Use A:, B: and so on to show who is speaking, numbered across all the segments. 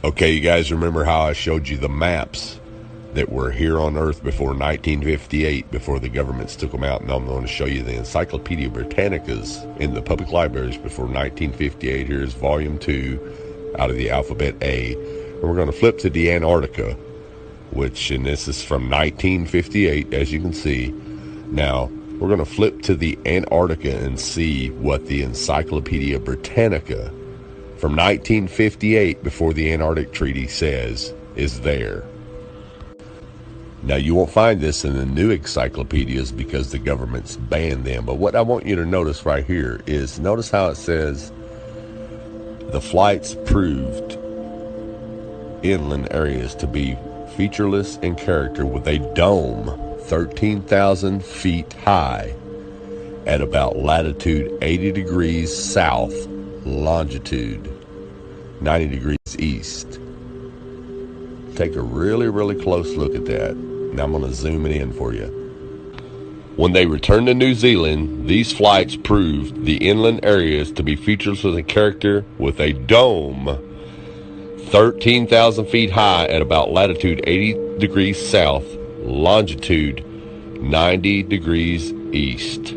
A: Okay, you guys remember how I showed you the maps that were here on Earth before 1958, before the governments took them out? And I'm going to show you the Encyclopedia Britannicas in the public libraries before 1958. Here's volume 2 out of the alphabet A. And we're going to flip to the Antarctica, and this is from 1958, as you can see. Now, we're going to flip to the Antarctica and see what the Encyclopedia Britannica from 1958, before the Antarctic Treaty, says is there. Now, you won't find this in the new encyclopedias because the government's banned them. But what I want you to notice right here is, notice how it says the flights proved inland areas to be featureless in character, with a dome 13,000 feet high at about latitude 80 degrees south, longitude 90 degrees east. Take a really, really close look at that. Now I'm going to zoom it in for you. When they returned to New Zealand, these flights proved the inland areas to be featureless in character, with a dome 13,000 feet high at about latitude 80 degrees south, longitude 90 degrees east.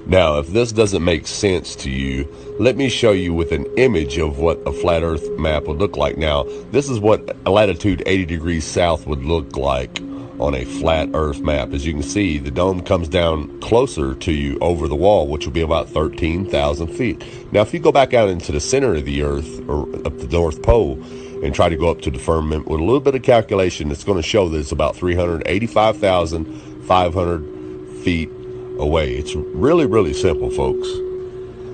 A: Now, if this doesn't make sense to you, let me show you with an image of what a flat earth map would look like. Now, this is what latitude 80 degrees south would look like on a flat earth map. As you can see, the dome comes down closer to you over the wall, which will be about 13,000 feet. Now, if you go back out into the center of the earth, or up the North Pole, and try to go up to the firmament with a little bit of calculation, it's going to show that it's about 385,500 feet away. It's really, really simple, folks.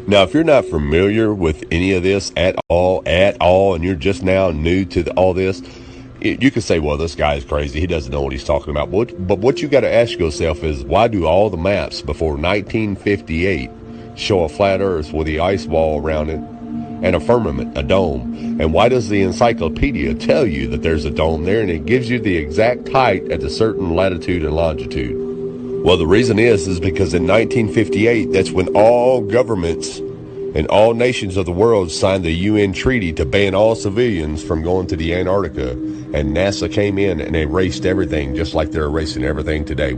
A: Now, if you're not familiar with any of this at all, and you're just now new to all this, you can say, well, this guy is crazy. He doesn't know what he's talking about. But what you got to ask yourself is, why do all the maps before 1958 show a flat earth with the ice wall around it and a firmament, a dome? And why does the encyclopedia tell you that there's a dome there, and it gives you the exact height at a certain latitude and longitude? Well, the reason is because in 1958, that's when all governments and all nations of the world signed the UN treaty to ban all civilians from going to the Antarctica. And NASA came in and erased everything, just like they're erasing everything today.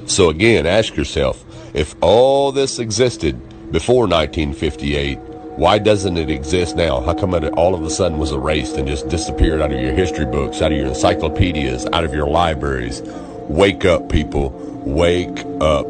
A: So again, ask yourself, if all this existed before 1958, why doesn't it exist now? How come it all of a sudden was erased and just disappeared out of your history books, out of your encyclopedias, out of your libraries? Wake up, people. Wake up.